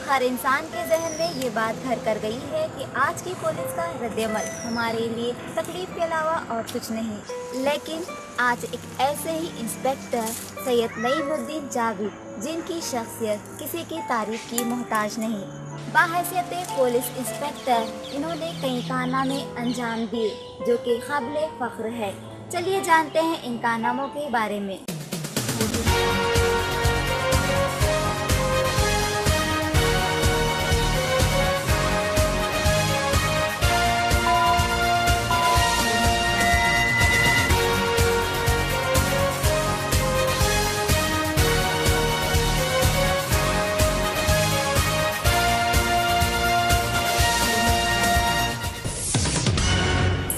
ہر انسان کے ذہن میں یہ بات گھر کر گئی ہے کہ آج کی پولیس کا رد عمل ہمارے لیے تکلیف کے علاوہ اور کچھ نہیں، لیکن آج ایک ایسے ہی انسپکٹر سید نعیم الدین جاوید، جن کی شخصیت کسی کی تعریف کی محتاج نہیں، باحیثیت پولیس انسپکٹر انہوں نے کئی کارنامے انجام دیے جو کہ قابل فخر ہے۔ چلیے جانتے ہیں ان کارناموں کے بارے میں۔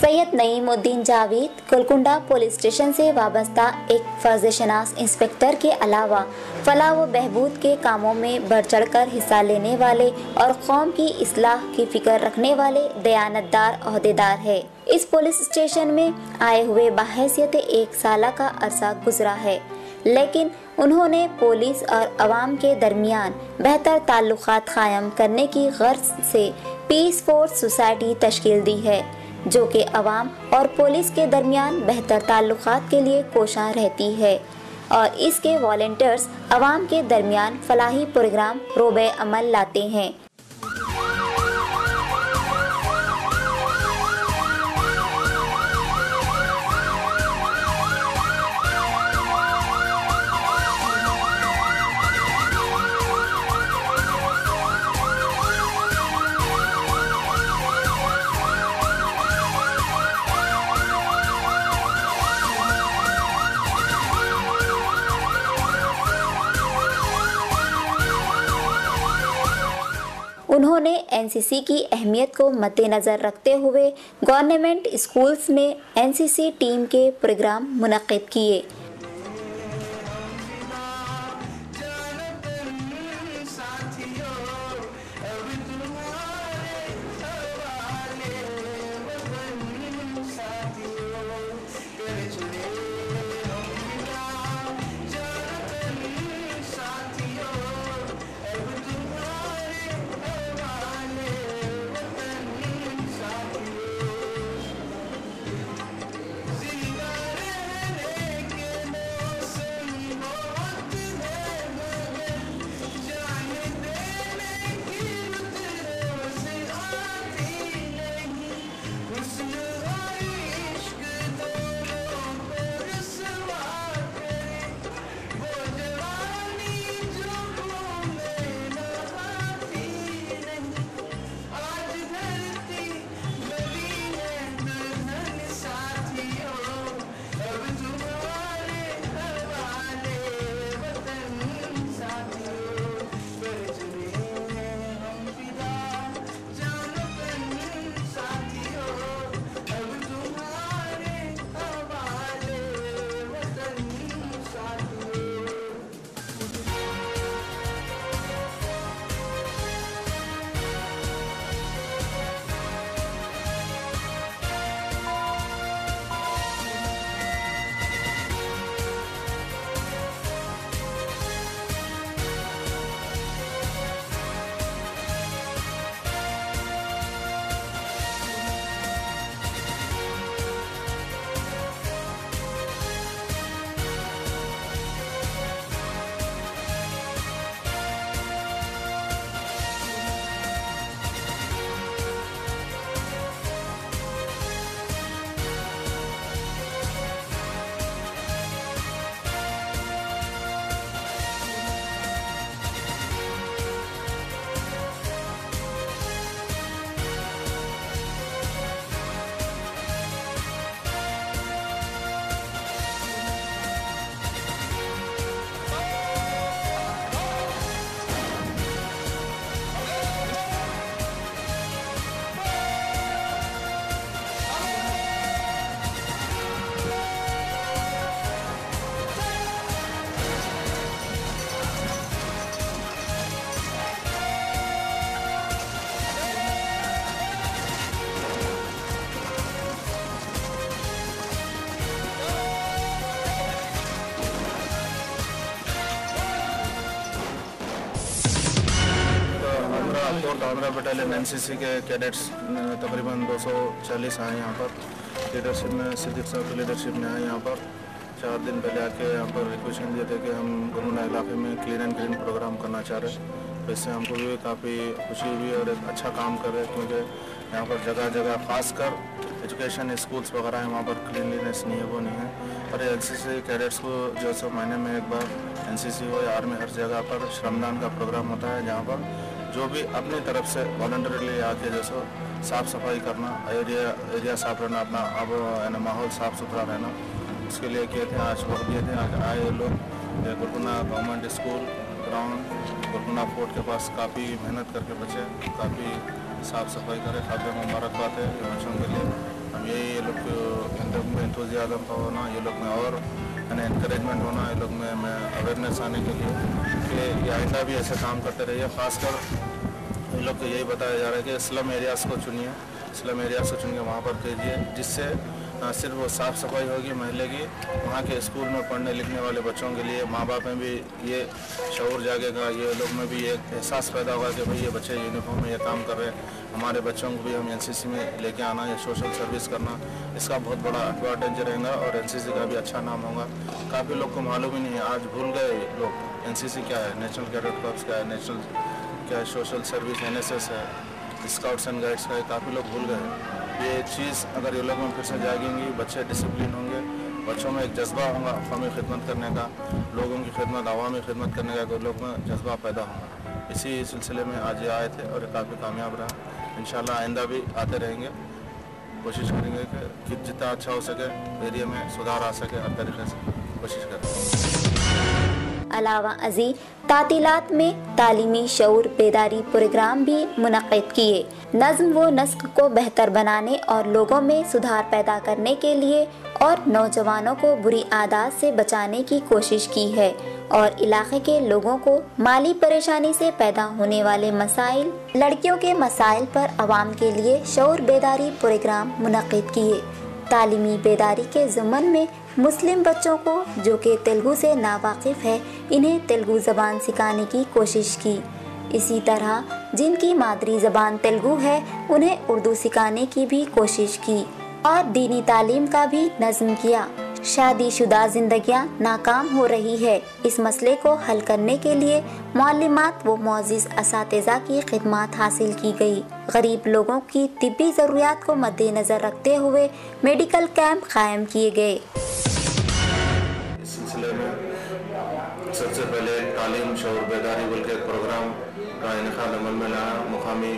سید نعیم الدین جاوید گولکنڈہ پولیس اسٹیشن سے وابستہ ایک فرض شناس انسپکٹر کے علاوہ فلاح و بہبود کے کاموں میں بڑھ چڑھ کر حصہ لینے والے اور قوم کی اصلاح کی فکر رکھنے والے دیانتدار عہدیدار ہے۔ اس پولیس اسٹیشن میں آئے ہوئے باحیثیت 1 سالہ کا عرصہ گزرا ہے، لیکن انہوں نے پولیس اور عوام کے درمیان بہتر تعلقات قائم کرنے کی غرض سے پیس فورس سوسائٹی تشکیل دی ہے، جو کہ عوام اور پولیس کے درمیان بہتر تعلقات کے لیے کوشاں رہتی ہے اور اس کے والنٹیئرز عوام کے درمیان فلاحی پروگرام روبے عمل لاتے ہیں۔ انہوں نے NCC کی اہمیت کو مد نظر رکھتے ہوئے گورنمنٹ اسکولز میں NCC ٹیم کے پروگرام منعقد کیے۔ 4th आंध्रा बटालियन NCC के कैडेट्स तकरीबन 240 आए यहाँ पर लीडरशिप में। सिद्दीक साहब की लीडरशिप में आए यहाँ पर 4 दिन पहले आके यहाँ पर रिक्वेशन दिए थे कि हम गुरुना इलाके में क्लीन एंड ग्रीन प्रोग्राम करना चाह रहे हैं। तो इससे हमको भी काफ़ी खुशी हुई और एक अच्छा काम कर रहे हैं, क्योंकि यहाँ पर जगह जगह खासकर एजुकेशन स्कूल्स वगैरह हैं, वहाँ पर क्लीनलीनेस नहीं है, वो नहीं है। और NCC कैडेट्स को जो सो महीने में एक बार NCC हो या आर्मी हर जगह पर श्रमदान का प्रोग्राम होता है, जहाँ पर जो भी अपनी तरफ से वॉलंटरीली आके जैसे साफ़ सफाई करना, एरिया साफ रहना, अपना अब माहौल साफ़ सुथरा रहना, उसके लिए किए थे। आज वक्त दिए थे, आज आए लोग गुरकुना गवर्नमेंट स्कूल ग्राउंड गुरकुना फोर्ट के पास काफ़ी मेहनत करके बच्चे काफ़ी साफ़ सफाई करें। काफ़ी मुबारकबाद है ये बच्चों के लिए। हम यही ये लोग में इंतज़ाम का होना, ये लोग में और इनकरेजमेंट होना, ये लोग में अवेयरनेस आने के लिए कि ये आइंदा भी ऐसे काम करते रहिए। ख़ासकर इन लोग को यही बताया जा रहा है कि स्लम एरियाज़ को चुनिए, स्लम एरियाज़ को चुन के वहाँ पर कीजिए, जिससे न सिर्फ वो साफ़ सफाई होगी महल्ले की, वहाँ के स्कूल में पढ़ने लिखने वाले बच्चों के लिए माँ बाप में भी ये शऊर जागेगा, ये लोग में भी एक एहसास पैदा होगा कि भाई ये बच्चे यूनिफॉर्म में ये काम कर रहे हैं, हमारे बच्चों को भी हम NCC में लेके आना या सोशल सर्विस करना, इसका बहुत बड़ा एडवांटेज रहेगा और NCC का भी अच्छा नाम होगा। काफ़ी लोग को मालूम ही नहीं है, आज भूल गए लोग NCC क्या है, नेशनल कैडेट कॉर्प्स क्या है, नेशनल क्या है, सोशल सर्विस NSS है, स्काउट्स एंड गाइड्स का है, काफ़ी लोग भूल गए। ये चीज़ अगर ये लोग में फिर से जागेंगी, बच्चे डिसिप्लिन होंगे, बच्चों में एक जज्बा होगा कौमी खिदमत करने का, लोगों की खिदमत, अवामी खिदमत करने का लोग में जज्बा पैदा होगा। इसी सिलसिले में आज ये आए थे और काफ़ी कामयाब रहा। इंशाल्लाह आइंदा भी आते रहेंगे, कोशिश करेंगे कि जितना अच्छा हो सके एरिया में सुधार आ सके, हर तरीके से कोशिश करेंगे। अलावा अजी तातीलात में तालीमी शऊर बेदारी प्रोग्राम भी मुनक़िद किए। नज़्म व नस्क को बेहतर बनाने और लोगों में सुधार पैदा करने के लिए और नौजवानों को बुरी आदत से बचाने की कोशिश की है और इलाके के लोगों को माली परेशानी से पैदा होने वाले मसाइल, लड़कियों के मसाइल पर आवाम के लिए शऊर बेदारी प्रोग्राम मुनक़िद किए। तालीमी बेदारी के ज़मन में मुस्लिम बच्चों को जो कि तेलुगु से नावाकिफ़ है, इन्हें तेलुगु ज़बान सिखाने की कोशिश की। इसी तरह जिनकी मादरी ज़बान तेलुगु है उन्हें उर्दू सिखाने की भी कोशिश की और दीनी तालीम का भी नज़्म किया। शादीशुदा जिंदगियां नाकाम हो रही है, इस मसले को हल करने के लिए मुअल्लिमात व मुअज़्ज़िज़ असातिज़ा की खिदमत हासिल की गई। गरीब लोगों की तिब्बी ज़रूरियात को मद्देनज़र रखते हुए मेडिकल कैंप कायम किए गए। इस सिलसिले में सबसे पहले तालीम शऊर बेदारी बोल के प्रोग्राम का इनेकाद अमल में लाया। मुकामी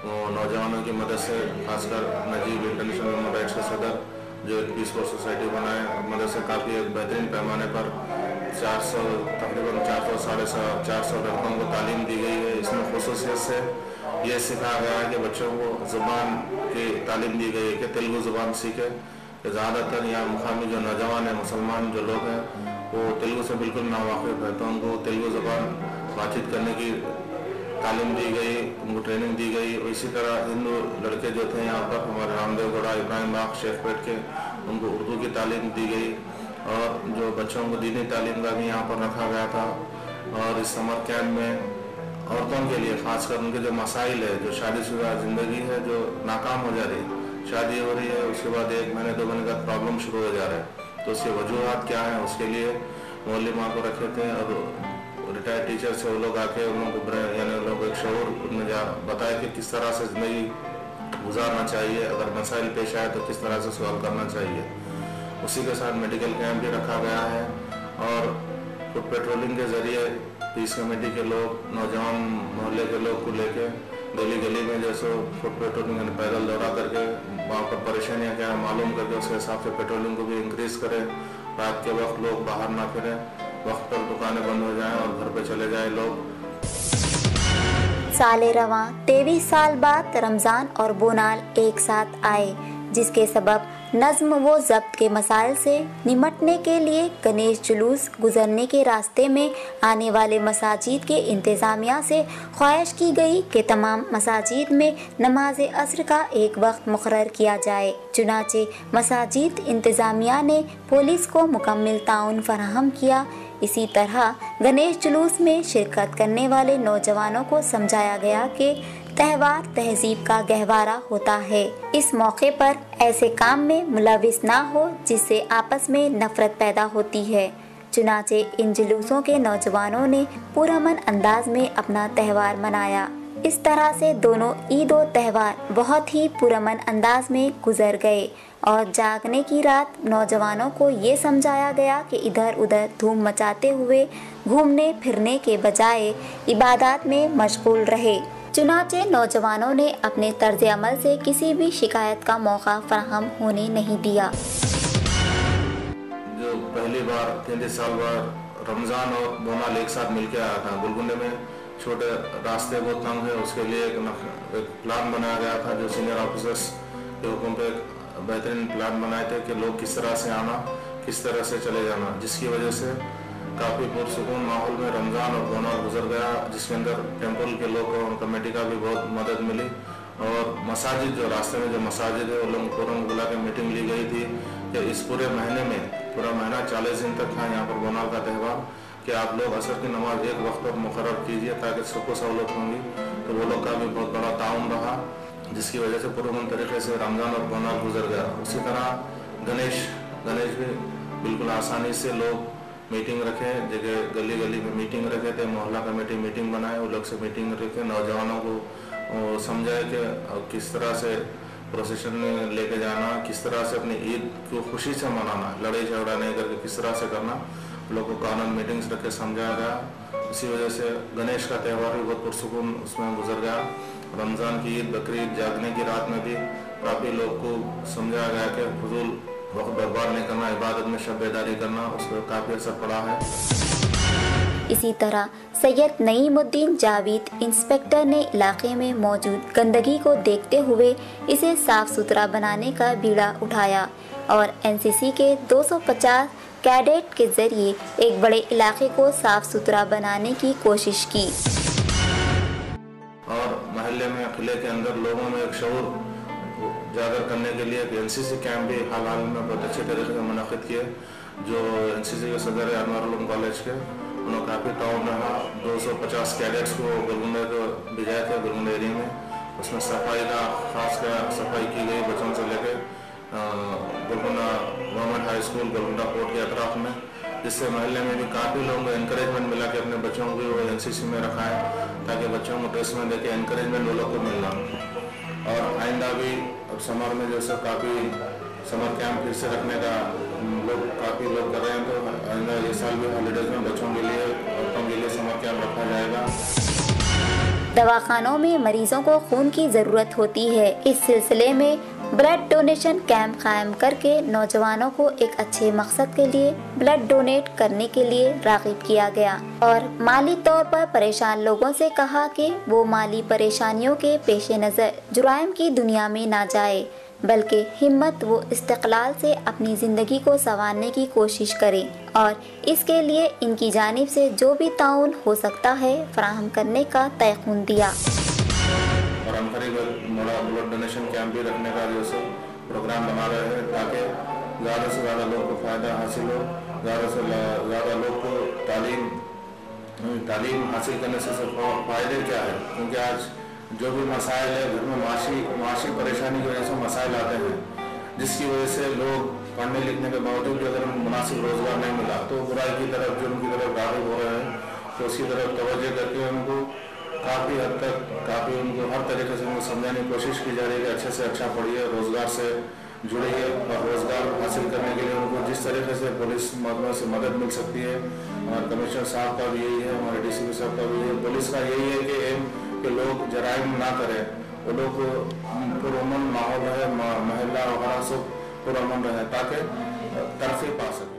नौजवानों की मदद से, खासकर नजीब इंटरनेशनल ह्यूमन राइट्स के सदर जो एक पीसफुल सोसाइटी बनाए, मदद से काफ़ी एक बेहतरीन पैमाने पर तकरीबन 400 लड़कों को तालीम दी गई है। इसमें खुसूसियत से ये सिखाया गया है कि बच्चों को ज़ुबान की तालीम दी गई है कि तेलुगु ज़ुबान सीखे। ज़्यादातर यहाँ मुकामी जो नौजवान है, मुसलमान जो लोग हैं, वो तेलुगु से बिल्कुल नावाकिफ़ है, तो उनको तेलुगु ज़ुबान बातचीत करने की तालीम दी गई, उनको ट्रेनिंग दी गई। और इसी तरह हिंदू लड़के जो थे यहाँ पर हमारे रामदेव गौड़ा, इब्राहिम बाग, शेखपेट के, उनको उर्दू की तालीम दी गई और जो बच्चों को दीनी तालीम का भी यहाँ पर रखा गया था। और इस समर कैंप में औरतों के लिए खासकर उनके जो मसाइल है, जो शादीशुदा ज़िंदगी है जो नाकाम हो जा रही है, शादी हो रही है उसके बाद 1 महीने 2 महीने का प्रॉब्लम शुरू हो जा रहा है, तो उसके वजूहात क्या है, उसके लिए मौलिमा को रखे थे और रिटायर्ड टीचर से वो लोग आके उन लोगों को यानी लोग एक शऊर उन्हें बताया कि किस तरह से ज़िंदगी गुजारना चाहिए, अगर मसाइल पेश आए तो किस तरह से सॉल्व करना चाहिए। उसी के साथ मेडिकल कैंप भी रखा गया है और फुट पेट्रोलिंग के ज़रिए पीस कमेटी के लोग, नौजवान मोहल्ले के लोग को लेके गली गली में जैसे फुट पेट्रोलिंग यानी पैदल दौरा करके वहाँ पर परेशानियाँ क्या मालूम करके उसके हिसाब से पेट्रोलिंग को भी इंक्रीज़ करें। रात के वक्त लोग बाहर ना फिरें, वक्त पर दुकानें बंद हो जाएं और घर पे चले जाएं लोग। साले रवां 23 साल बाद रमज़ान और बोनाल एक साथ आए, जिसके सबब नज़्म व ज़ब्त के मसाइल से निमटने के लिए गणेश जुलूस गुजरने के रास्ते में आने वाले मसाजिद के इंतज़ामिया से ख्वाहिश की गई कि तमाम मसाजिद में नमाज असर का एक वक्त मुकर्रर किया जाए। चुनाचे मसाजिद इंतज़ामिया ने पुलिस को मुकम्मल ताउन फराहम किया। इसी तरह गणेश जुलूस में शिरकत करने वाले नौजवानों को समझाया गया कि تہوار تہذیب کا گہوارہ ہوتا ہے۔ اس موقع پر ایسے کام میں ملوث نہ ہو جس سے آپس میں نفرت پیدا ہوتی ہے۔ چنانچہ ان جلوسوں کے نوجوانوں نے پرامن انداز میں اپنا تہوار منایا۔ اس طرح سے دونوں عید و تہوار بہت ہی پرامن انداز میں گزر گئے اور جاگنے کی رات نوجوانوں کو یہ سمجھایا گیا کہ ادھر ادھر دھوم مچاتے ہوئے گھومنے پھرنے کے بجائے عبادات میں مشغول رہے۔ چنانچہ نوجوانوں نے اپنے طرز عمل سے کسی بھی شکایت کا موقع فراہم ہونے نہیں دیا۔ جو پہلی بار 33 سال بعد رمضان اور بونال ایک ساتھ مل کے آیا تھا، گولکنڈے میں چھوٹے راستے بہت تنگ ہے، اس کے لیے ایک پلان بنایا گیا تھا جو سینئر آفیسرز کے حکم پہ بہترین پلان بنائے تھے کہ لوگ کس طرح سے آنا، کس طرح سے چلے جانا، جس کی وجہ سے کافی پرسکون ماحول میں رمضان اور بونال گزر گیا، جس کے اندر ٹیمپل کے لوگوں اور کمیٹی کا بھی بہت مدد ملی، اور مساجد جو راستے میں جو مساجد ہے وہ لوگ پوروں کو بلا کے میٹنگ لی گئی تھی کہ اس پورے مہینے میں پورا مہینہ 40 دن تک تھا یہاں پر بونال کا تہوار، کہ آپ لوگ عصر کی نماز ایک وقت پر مقرر کیجئے تاکہ سب کو سہولت ہوں گی۔ تو وہ لوگ کا بھی بہت بڑا تعاون رہا، جس کی وجہ سے پرامن طریقے سے رمضان اور بونال گزر گیا۔ اسی طرح گنیش بھی بالکل آسانی سے لوگ میٹنگ رکھے، جگہ گلی گلی میں میٹنگ رکھے تھے، محلہ کمیٹی میٹنگ بنائے، وہ لوگ سے میٹنگ رکھے، نوجوانوں کو سمجھائے کہ کس طرح سے پروسیشن میں لے کے جانا، کس طرح سے اپنی عید کو خوشی سے منانا، لڑائی جھگڑا نہیں کر کے کس طرح سے کرنا، لوگوں کو قانون میٹنگز رکھ کے سمجھایا گیا۔ اسی وجہ سے گنیش کا تہوار بھی بہت پرسکون اس میں گزر گیا۔ رمضان کی عید، بقرعید، جاگنے کی رات میں بھی کافی لوگ کو سمجھایا گیا کہ فضول وقت برباد نہیں کرنا، عبادت میں شب بیداری کرنا، اس پر کافی اثر پڑا ہے۔ اسی طرح سید نعیم الدین جاوید انسپکٹر نے علاقے میں موجود گندگی کو دیکھتے ہوئے اسے صاف ستھرا بنانے کا بیڑا اٹھایا اور NCC کے 250 کیڈٹ کے ذریعے ایک بڑے علاقے کو صاف ستھرا بنانے کی کوشش کی۔ اور محلے میں، قلعے کے اندر لوگوں میں ایک شعور اجاگر کرنے کے لیے NCC کیمپ بھی حال میں بہت اچھے طریقے سے منعقد کیے، جو NCC کے صدر انوار العلوم کالج کے، انہوں کافی تعاون رہا۔ 250 کیڈٹس کو گولکنڈے کو بھیجائے تھے، گولکنڈے ایریا میں، اس میں صفائی کا خاص صفائی کی گئی بچوں سے لے کے Golconda government high school, Golconda کوٹ کے اطراف میں، جس سے محلے میں بھی کافی لوگوں کو انکریجمنٹ ملا کہ اپنے بچوں کو بھی وہ NCC میں رکھائیں تاکہ بچوں کو ڈریس میں دے کے انکریجمنٹ وہ لوگ کو ملنا۔ اور آئندہ بھی اب سمر میں جو ہے کافی سمر کیمپ پھر سے رکھنے کا کافی لوگ کر رہے ہیں، تو آئندہ یہ سال بھی ہالیڈیز میں بچوں کے لیے، عورتوں کے لیے سمر کیمپ رکھا جائے گا۔ دواخانوں میں مریضوں کو خون کی ضرورت ہوتی ہے، اس سلسلے میں بلڈ ڈونیشن کیمپ قائم کر کے نوجوانوں کو ایک اچھے مقصد کے لیے بلڈ ڈونیٹ کرنے کے لیے راغب کیا گیا اور مالی طور پر پریشان لوگوں سے کہا کہ وہ مالی پریشانیوں کے پیش نظر جرائم کی دنیا میں نہ جائے، بلکہ ہمت و استقلال سے اپنی زندگی کو سنوارنے کی کوشش کریں اور اس کے لیے ان کی جانب سے جو بھی تعاون ہو سکتا ہے فراہم کرنے کا تیقن دیا۔ اور ہم قریب بلڈ ڈونیشن کیمپ بھی رکھنے کا جو پروگرام بنا رہے ہیں تاکہ زیادہ سے زیادہ لوگ کو فائدہ حاصل ہو، زیادہ سے زیادہ لوگ کو تعلیم حاصل کرنے سے فائدے کیا ہے، کیونکہ آج جو بھی مسائل ہے گھر میں معاشی پریشانی کی وجہ سے مسائل آتے ہیں، جس کی وجہ سے لوگ پڑھنے لکھنے کے باوجود بھی اگر مناسب روزگار نہیں ملا تو برائی کی طرف، جرم کی طرف راغب ہو رہے ہیں، تو اس کی طرف توجہ کر کے ان کو کافی حد تک ان کو ہر طریقے سے ان کو سمجھانے کی کوشش کی جا رہی ہے کہ اچھے سے اچھا پڑھیے، روزگار سے جڑیے اور روزگار حاصل کرنے کے لیے ان کو جس طریقے سے پولیس محکمہ سے مدد مل سکتی ہے۔ ہمارے کمشنر صاحب کا بھی یہی ہے، ہمارے DCP صاحب کا بھی یہی ہے، پولیس کا یہی ہے کہ ایم کہ لوگ جرائم نہ کریں، وہ لوگ پرامن ماحول رہے، محلہ وغیرہ سب پرامن رہے تاکہ ترقی پا سکے۔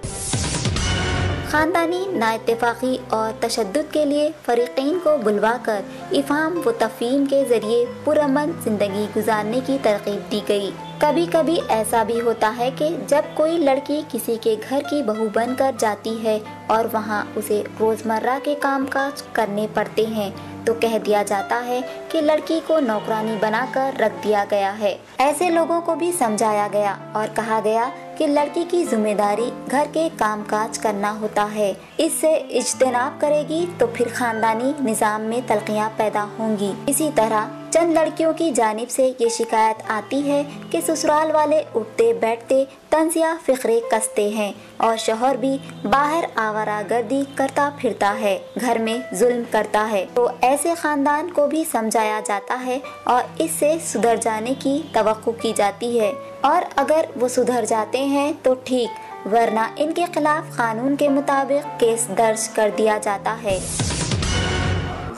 خاندانی نااتفاقی اور تشدد کے لیے فریقین کو بلوا کر افہام و تفہیم کے ذریعے پرامن زندگی گزارنے کی ترغیب دی گئی۔ کبھی کبھی ایسا بھی ہوتا ہے کہ جب کوئی لڑکی کسی کے گھر کی بہو بن کر جاتی ہے اور وہاں اسے روزمرہ کے کام کاج کرنے پڑتے ہیں تو کہہ دیا جاتا ہے کہ لڑکی کو نوکرانی بنا کر رکھ دیا گیا ہے۔ ایسے لوگوں کو بھی سمجھایا گیا اور کہا گیا کہ لڑکی کی ذمہ داری گھر کے کام کاج کرنا ہوتا ہے، اس سے اجتناب کرے گی تو پھر خاندانی نظام میں تلخیاں پیدا ہوں گی۔ اسی طرح चंद लड़कियों की जानिब से ये शिकायत आती है कि ससुराल वाले उठते बैठते तंज या फिक्रे कसते हैं और शौहर भी बाहर आवारागर्दी करता फिरता है, घर में जुल्म करता है। तो ऐसे खानदान को भी समझाया जाता है और इससे सुधर जाने की तवक्को की जाती है, और अगर वो सुधर जाते हैं तो ठीक, वरना इनके खिलाफ कानून के मुताबिक केस दर्ज कर दिया जाता है।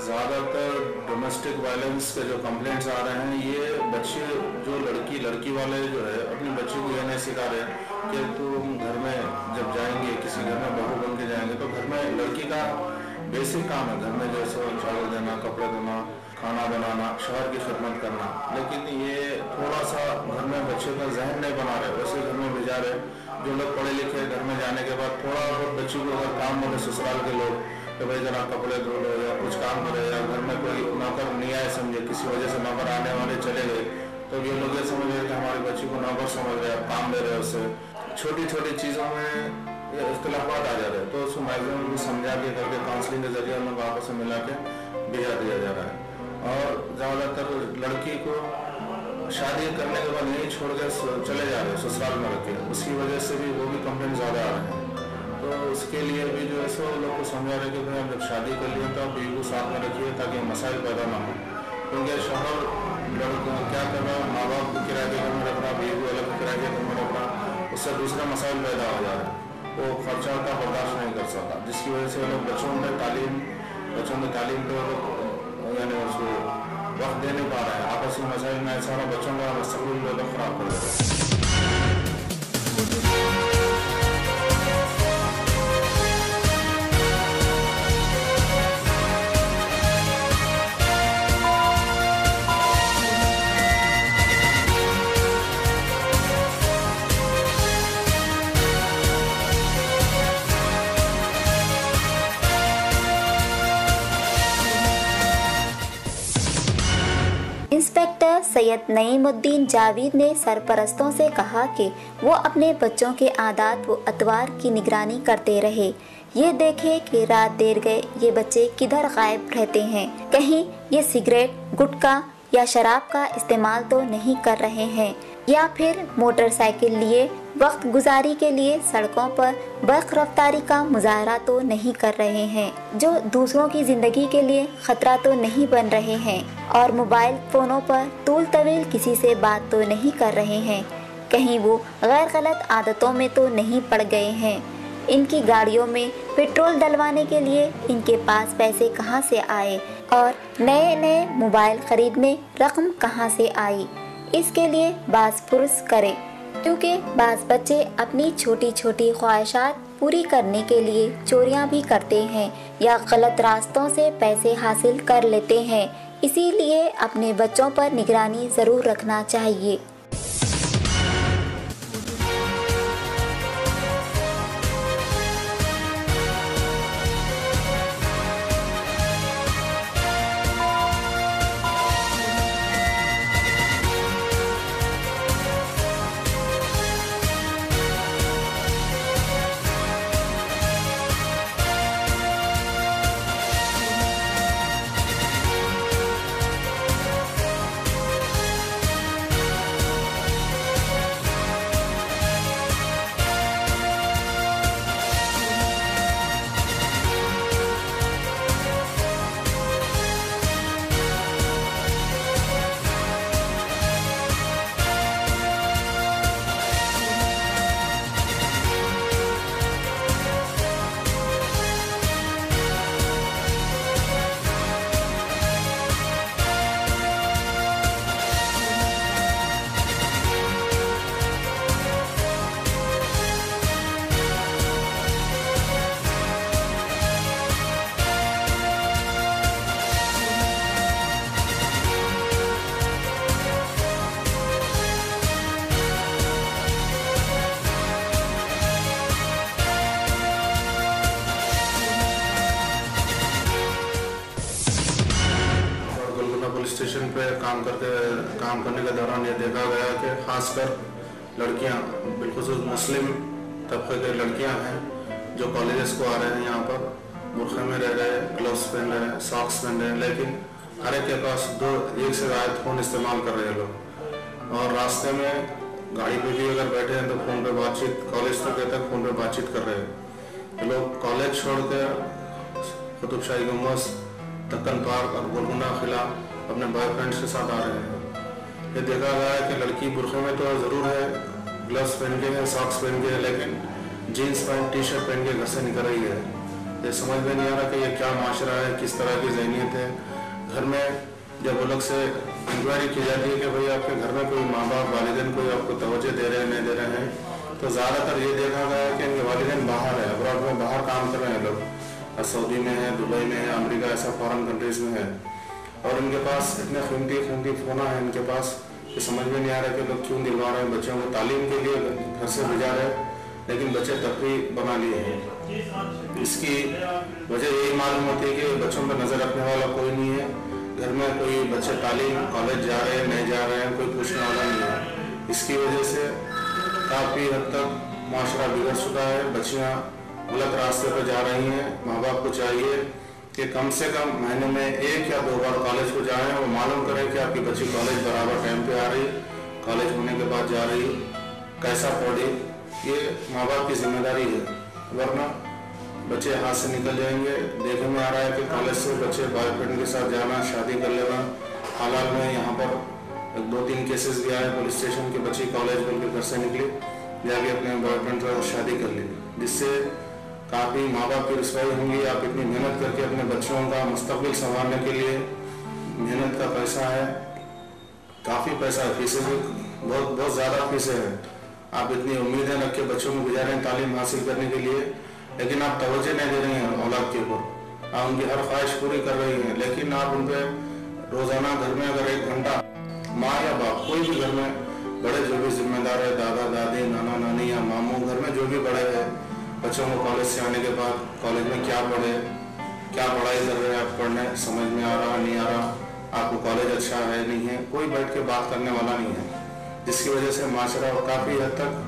ज़्यादातर डोमेस्टिक वायलेंस के जो कंप्लेंट्स आ रहे हैं, ये बच्चे जो लड़की वाले जो है अपनी बच्ची को ये नहीं सिखा रहे कि तुम घर में जब जाएंगे, किसी घर में बहू बन के जाएंगे तो घर में लड़की का बेसिक काम है घर में जैसे चावल देना, कपड़े देना, खाना बनाना, शौहर की खिदमत करना। लेकिन ये थोड़ा सा घर में बच्चे का जहन नहीं बना रहे, वैसे घर में भेजा रहे। जो लोग पढ़े लिखे घर में जाने के बाद थोड़ा बहुत बच्ची को अगर काम बोले ससुराल के लोग कि भाई जरा कपड़े धो लो या कुछ काम करे, या घर में कोई नौकर नहीं आए समझे, किसी वजह से नौकर आने वाले चले गए, तो ये लोग ये समझ रहे कि हमारी बच्ची को नौकर समझ रहे, काम दे रहे उससे। छोटी छोटी चीज़ों में ये इख्तिलाफात आ जा रहे हैं, तो उसको मैक्सिमम भी समझा के करके काउंसलिंग के जरिए उन्हें वापस से मिला के भेजा दिया जा रहा है। और ज़्यादातर लड़की को शादी करने के बाद यहीं छोड़ के चले जा रहे हैं ससुराल में रख के, उसकी वजह से भी वो भी कंप्लेंट ज़्यादा आ रहे हैं। तो उसके लिए भी जो है सो लोग को समझा रहे कि भाई आप जब शादी कर लिए तो आप बीवी को साथ में रखिए ताकि मसाइल पैदा ना हो। क्योंकि शौहर क्या कर रहा है, माँ बाप को किराए के घर में रख रहा, बीवी को अलग किराए के घर में रख रहा, उससे दूसरे मसाइल पैदा हो जा रहे हैं। वो खर्चा का बर्दाश्त नहीं कर सकता, जिसकी वजह से लोग बच्चों की तालीम पे यानी उसको वक्त दे नहीं पा रहे हैं। आपसी मसाइल में ऐसा बच्चों का मुस्तक़बिल लोग ख़राब कर रहे हैं। इंस्पेक्टर सैयद नईमुद्दीन जावेद ने सरपरस्तों से कहा कि वो अपने बच्चों के आदात व अतवार की निगरानी करते रहे, ये देखे कि रात देर गए ये बच्चे किधर गायब रहते हैं, कहीं ये सिगरेट, गुटखा या शराब का इस्तेमाल तो नहीं कर रहे हैं, या फिर मोटरसाइकिल लिए वक्त गुजारी के लिए सड़कों पर बर्क रफ्तारी का मुजाहरा तो नहीं कर रहे हैं, जो दूसरों की ज़िंदगी के लिए ख़तरा तो नहीं बन रहे हैं, और मोबाइल फ़ोनों पर तूल तवील किसी से बात तो नहीं कर रहे हैं, कहीं वो गैर गलत आदतों में तो नहीं पड़ गए हैं। इनकी गाड़ियों में पेट्रोल डलवाने के लिए इनके पास पैसे कहाँ से आए और नए नए मोबाइल ख़रीदने रकम कहाँ से आई, इसके लिए बाज़ पुरस करें। क्योंकि बाज़ बच्चे अपनी छोटी छोटी ख्वाहिशात पूरी करने के लिए चोरियां भी करते हैं या गलत रास्तों से पैसे हासिल कर लेते हैं, इसीलिए अपने बच्चों पर निगरानी ज़रूर रखना चाहिए। स्टेशन पे काम करने के दौरान ये देखा गया कि खासकर लड़कियां, बिल्कुल मुस्लिम तबके की लड़कियां हैं जो कॉलेजेस को आ रहे हैं, यहाँ पर बुर्खे में रह रहे हैं, ग्लव्स पहन रहे हैं, सॉक्स पहन रहे हैं, लेकिन हर एक के पास एक से ज़्यादा फ़ोन इस्तेमाल कर रहे हैं लोग, और रास्ते में गाड़ी पे भी अगर बैठे हैं तो फ़ोन पे बातचीत, कॉलेज तक तक फ़ोन पे बातचीत कर रहे हैं। तो लोग कॉलेज छोड़ कर कुतुब शाही गुम्बद, दक्कन पार्क और गोलकुंडा किला अपने बॉयफ्रेंड्स के साथ आ रहे हैं। ये देखा गया है कि लड़की बुरखे में तो ज़रूर है, ग्लव्स पहन के है, सॉक्स पहन के है, लेकिन जीन्स पैंट टी शर्ट पहन के घर से निकल रही है। ये समझ में नहीं आ रहा कि ये क्या माशरा है, किस तरह की ज़हनीत है। घर में जब वो लोग से इंक्वायरी की जाती है कि भाई आपके घर में कोई माँ बाप वालिदैन कोई आपको तवज्जो दे रहे हैं नहीं दे रहे हैं, तो ज़्यादातर ये देखा गया है कि इनके वालिदैन बाहर है, अब्रॉड में बाहर काम कर रहे हैं लोग, सऊदी में है, दुबई में है, अमेरिका, ऐसा फॉरेन कंट्रीज़ में है, और इनके पास इतने कीमती फ़ोन है इनके पास कि समझ में नहीं आ रहा कि लोग क्यों दिलवा रहे हैं बच्चों को। तालीम के लिए घर से भेजा रहे हैं, लेकिन बच्चे तफरीह बना लिए हैं। इसकी वजह यही मालूम होती है कि बच्चों पर नज़र रखने वाला कोई नहीं है। घर में कोई बच्चे तालीम कॉलेज जा रहे हैं नहीं जा रहे हैं, कोई पूछने वाला नहीं है। इसकी वजह से काफ़ी हद तक माशरा बिगड़ चुका है, बच्चियाँ गलत रास्ते पर जा रही हैं। माँ बाप को चाहिए कि कम से कम महीने में 1 या 2 बार कॉलेज को जाएं और मालूम करें कि आपकी बच्ची कॉलेज बराबर टाइम पे आ रही, कॉलेज होने के बाद जा रही, कैसा पढ़ी, ये माँ बाप की जिम्मेदारी है। वरना बच्चे हाथ से निकल जाएंगे। देखने में आ रहा है कि कॉलेज से बच्चे बॉयफ्रेंड के साथ जाना, शादी कर लेना। हालात में यहाँ पर 2-3 केसेस भी आए पुलिस स्टेशन के, बच्ची कॉलेज बोल के घर से निकली, जाके अपने बॉयफ्रेंड के साथ शादी कर ली, जिससे काफ़ी माँ बाप की रुसवाई होंगी। आप इतनी मेहनत करके अपने बच्चों का मुस्तकबिल संभालने के लिए, मेहनत का पैसा है, काफ़ी पैसा है, फीसें भी बहुत ज़्यादा फीसें हैं। आप इतनी उम्मीदें रख के बच्चों को भेजा रहे हैं तालीम हासिल करने के लिए, लेकिन आप तवज्जो नहीं दे रहे हैं औलाद के ऊपर। आप उनकी हर ख्वाहिश पूरी कर रही हैं, लेकिन आप उन पर रोज़ाना घर में अगर 1 घंटा माँ या बाप कोई भी घर में बड़े जो भी जिम्मेदार है, दादा दादी, नाना नानी या मामू, घर में जो भी बड़े हैं, बच्चों को कॉलेज से आने के बाद कॉलेज में क्या पढ़े, क्या पढ़ाई कर रहे हैं, आप पढ़ने समझ में आ रहा नहीं आ रहा, आपको कॉलेज अच्छा है नहीं है, कोई बैठ के बात करने वाला नहीं है, जिसकी वजह से माशरा काफ़ी हद तक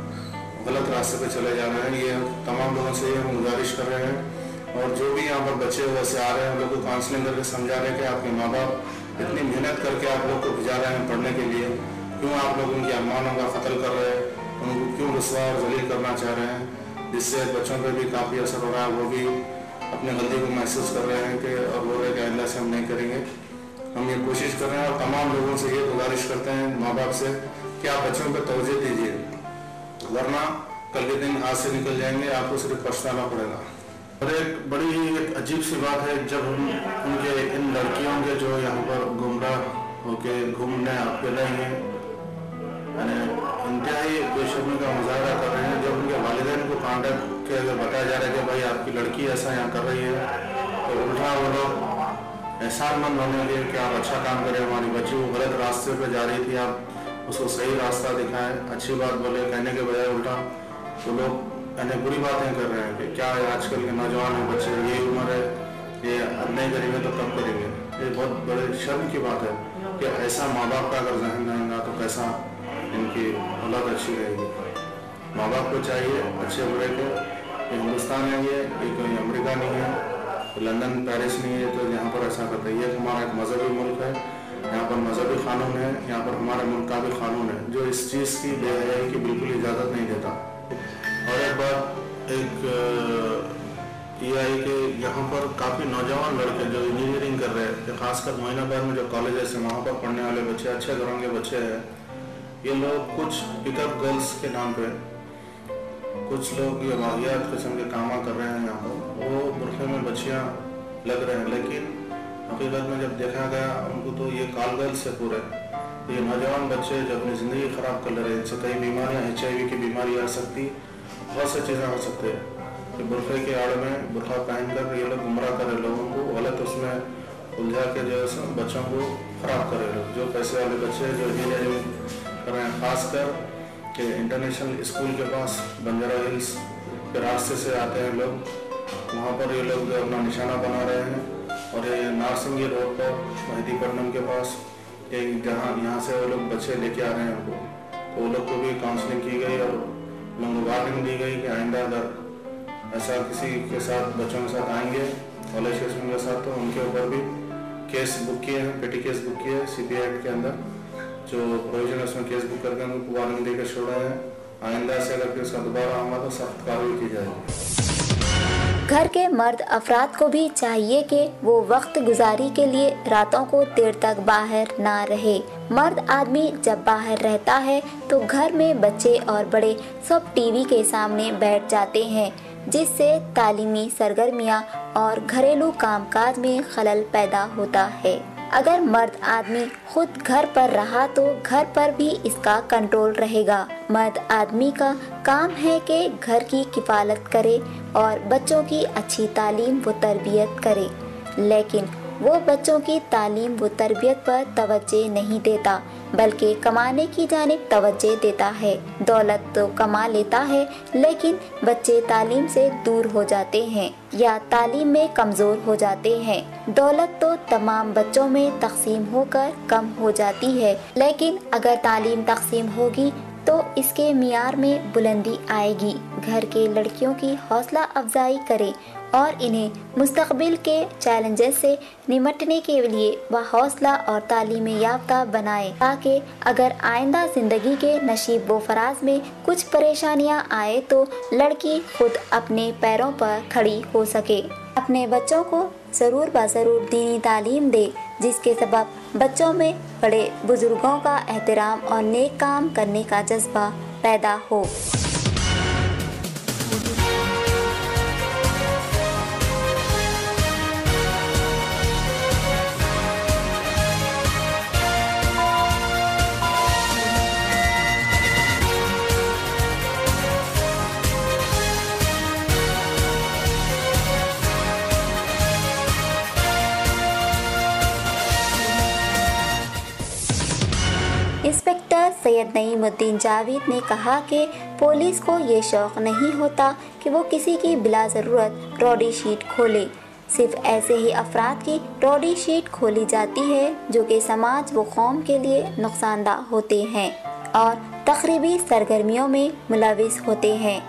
गलत रास्ते पे चले जा रहे हैं। ये तमाम लोगों से हम गुजारिश कर रहे हैं, और जो भी यहाँ पर बच्चे वैसे आ रहे हैं उन लोगों को काउंसलिंग करके समझा रहे हैं कि आपके माँ बाप इतनी मेहनत करके आप लोग को भिजा रहे हैं पढ़ने के लिए, क्यों आप लोग उनके अरमानों का कत्ल कर रहे हैं, उनको क्यों रुसवा और जलील करना चाह रहे हैं, जिससे बच्चों पर भी काफ़ी असर हो रहा है। वो भी अपनी गलती को महसूस कर रहे हैं कि और बोल रहे हैं कि आइंदा से हम नहीं करेंगे। हम ये कोशिश कर रहे हैं और तमाम लोगों से ये गुजारिश करते हैं माँ बाप से कि आप बच्चों पर तवज्जो दीजिए, वरना कल के दिन हाथ से निकल जाएंगे, आपको सिर्फ पछताना पड़ेगा। और एक बड़ी अजीब सी बात है, जब हम उनके इन लड़कियों के जो यहाँ पर गुमराह होके घूमने आते रहे हैं, यानी इंतहाई बेशर्मी का मुजाहरा कर रहे हैं। जब उनके वालिदैन को कांटेक्ट के अगर बताया जा रहा है कि भाई आपकी लड़की ऐसा यहाँ कर रही है, तो उल्टा वो लोग एहसानमंद होने के लिए कि आप अच्छा काम करें, हमारी बच्ची वो गलत रास्ते पर जा रही थी, आप उसको सही रास्ता दिखाएं, अच्छी बात बोले, कहने के बजाय उल्टा वो लोग यानी बुरी बातें कर रहे हैं कि क्या है आजकल के नौजवान हैं बच्चे, ये उम्र है, ये अब नहीं करेंगे तो कब करेंगे। ये बहुत बड़े शर्म की बात है कि ऐसा माँ बाप का अगर जहन रहेगा तो कैसा इनकी औलाद अच्छी रहेगी। माँ बाप को चाहिए अच्छे बुरे के, ये हिंदुस्तान है, ये कोई अमेरिका नहीं है, लंदन पेरिस नहीं है, तो यहाँ पर ऐसा करते हैं। ये हमारा एक मजहबी मुल्क है, यहाँ पर मजहबी कानून है, यहाँ पर हमारे मुल्क का भी कानून है जो इस चीज़ की बेहयाई की बिल्कुल इजाज़त नहीं देता। और एक बात ये आई कि यहाँ पर काफ़ी नौजवान लड़के जो इंजीनियरिंग कर रहे हैं, खासकर मोइनाबाद में जो कॉलेजेस हैं वहाँ पर पढ़ने वाले बच्चे, अच्छे घरों के बच्चे हैं, ये लोग कुछ पिकअप गर्ल्स के नाम पे कुछ लोग ये वाहियात किस्म के काम कर रहे हैं यहाँ पर। वो बुरखे में बच्चियाँ लग रहे हैं, लेकिन हकीकत में जब देखा गया उनको तो ये कॉल गर्ल्स से पूरे ये नौजवान बच्चे जो अपनी ज़िंदगी ख़राब कर ले रहे हैं। इनसे कई बीमारियाँ, HIV की बीमारी आ सकती, बहुत सी चीज़ें हो सकती है कि बुरखे के आड़ में बुरखा पहन कर ये लोग गुमराह कर रहे लोगों को, गलत उसमें उलझा के जो है बच्चों को ख़राब कर रहे लोग। जो पैसे वाले बच्चे जो इंजीनियरिंग कर रहे हैं, खासकर कि इंटरनेशनल स्कूल के पास बंजारा हिल्स के रास्ते से आते हैं लोग, वहाँ पर ये लोग अपना निशाना बना रहे हैं। और ये नारसिंगी रोड पर मेहदीपट्टनम के पास एक जहाँ यहाँ से वो लोग बच्चे लेके आ रहे हैं उनको, तो वो लोग को भी काउंसलिंग की गई और उनको वार्निंग दी गई कि आइंदा अगर ऐसा किसी के साथ बच्चों के साथ आएंगे कॉलेज के स्टूडेंट के साथ, तो उनके ऊपर भी केस बुक किए हैं, पेटी केस बुक किए हैं CBI एक्ट के अंदर, जो प्रोविजन है उसमें केस बुक करके उनको वार्निंग देकर छोड़ा है। आइंदा से अगर फिर उसका दोबारा आमा तो सख्त कार्रवाई की जाएगी। घर के मर्द अफराद को भी चाहिए कि वो वक्त गुजारी के लिए रातों को देर तक बाहर ना रहे। मर्द आदमी जब बाहर रहता है तो घर में बच्चे और बड़े सब टीवी के सामने बैठ जाते हैं, जिससे तालीमी सरगर्मियाँ और घरेलू कामकाज में खलल पैदा होता है। अगर मर्द आदमी खुद घर पर रहा तो घर पर भी इसका कंट्रोल रहेगा। मर्द आदमी का काम है कि घर की किफालत करे और बच्चों की अच्छी तालीम व तरबियत करे, लेकिन वो बच्चों की तालीम व तरबियत पर तवज्जो नहीं देता, बल्कि कमाने की जानिब तवज्जो देता है। दौलत तो कमा लेता है, लेकिन बच्चे तालीम से दूर हो जाते हैं या तालीम में कमज़ोर हो जाते हैं। दौलत तो तमाम बच्चों में तकसीम होकर कम हो जाती है, लेकिन अगर तालीम तकसीम होगी तो इसके मियार में बुलंदी आएगी। घर के लड़कियों की हौसला अफजाई करें और इन्हें मुस्तकबिल के चैलेंजेस से निमटने के लिए हौसला और तालीम याफ्ता बनाएं, ताकि अगर आइंदा ज़िंदगी के नशीब व फराज में कुछ परेशानियां आए तो लड़की खुद अपने पैरों पर खड़ी हो सके। अपने बच्चों को ज़रूर ज़रूर दीनी तालीम दे, जिसके सबब बच्चों में बड़े बुजुर्गों का एहतराम और नेक काम करने का जज्बा पैदा हो। इंस्पेक्टर सैयद नईमुद्दीन जावेद ने कहा कि पुलिस को ये शौक़ नहीं होता कि वो किसी की बिला ज़रूरत रॉडी शीट खोले। सिर्फ ऐसे ही अफराद की रॉडी शीट खोली जाती है जो कि समाज व कौम के लिए नुकसानदा होते हैं और तखरीबी सरगर्मियों में मुलविस होते हैं।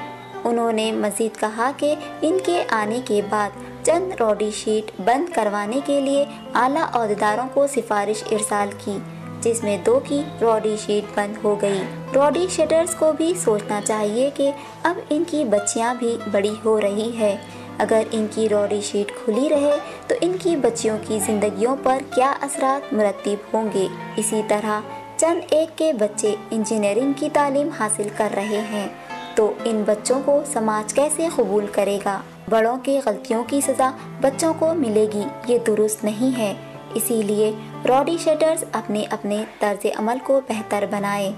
उन्होंने मज़ीद कहा कि इनके आने के बाद चंद रॉडी शीट बंद करवाने के लिए आला अहदेदारों को सिफारिश इरसाल की, जिसमें 2 की रॉडी शीट बंद हो गई। रॉडी शीटर्स को भी सोचना चाहिए कि अब इनकी बच्चियां भी बड़ी हो रही है। अगर इनकी रॉडी शीट खुली रहे तो इनकी बच्चियों की ज़िंदगियों पर क्या असरात मुरतब होंगे। इसी तरह चंद एक के बच्चे इंजीनियरिंग की तालीम हासिल कर रहे हैं तो इन बच्चों को समाज कैसे कबूल करेगा। बड़ों की गलतियों की सज़ा बच्चों को मिलेगी, ये दुरुस्त नहीं है। इसीलिए रॉडी शीटर्स अपने अपने तर्ज अमल को बेहतर बनाएं।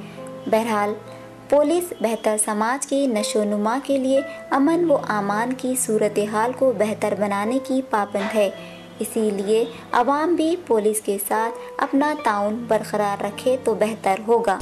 बहरहाल पुलिस बेहतर समाज की नशोनुमा के लिए अमन व आमान की सूरत हाल को बेहतर बनाने की पाबंद है। इसीलिए अवाम भी पुलिस के साथ अपना ताउन बरकरार रखे तो बेहतर होगा।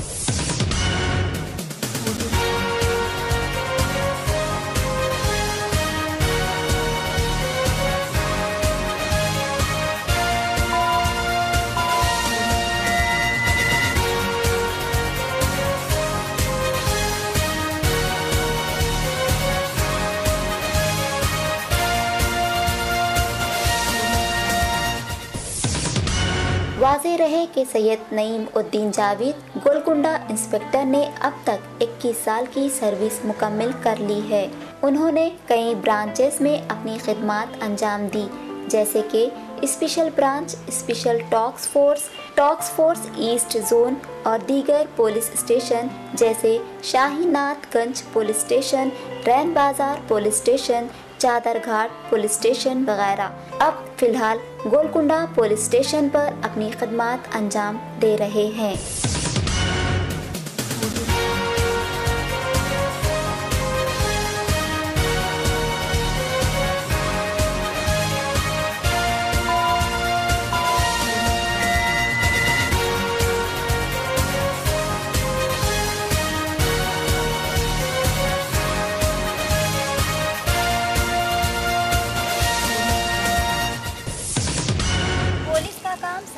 वाज़ेह रहे कि सैयद नईमुद्दीन जावेद गोलकुंडा इंस्पेक्टर ने अब तक 21 साल की सर्विस मुकम्मल कर ली है। उन्होंने कई ब्रांचेस में अपनी खिदमात अंजाम दी, जैसे कि special branch, special talks force east zone और दीगर पुलिस स्टेशन जैसे शाहीनाथगंज police station, Rein Bazar police station, Chaderghat police station वगैरह। अब फिलहाल गोलकुंडा पुलिस स्टेशन पर अपनी खिदमात अंजाम दे रहे हैं।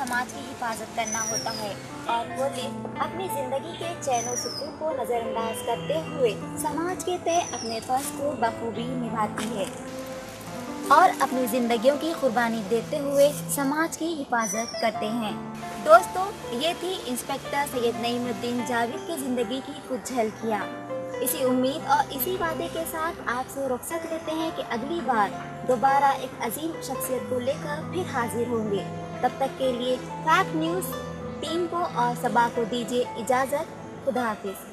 समाज की हिफाजत करना होता है और पुलिस अपनी जिंदगी के चैन और सुकून को नज़रअंदाज करते हुए समाज के तय अपने फर्ज को बखूबी निभाती है। اور اپنی زندگیوں کی قربانی دیتے ہوئے سماج کی حفاظت کرتے ہیں۔ دوستو، یہ تھی انسپکٹر سید نعیم الدین جاوید کی زندگی کی کچھ جھلکیاں۔ اسی امید اور اسی وعدے کے ساتھ آپ سے رخصت لیتے ہیں کہ اگلی بار دوبارہ ایک عظیم شخصیت کو لے کر پھر حاضر ہوں گے۔ تب تک کے لیے فیکٹ نیوز ٹیم کو اور صبا کو دیجیے اجازت۔ خدا حافظ۔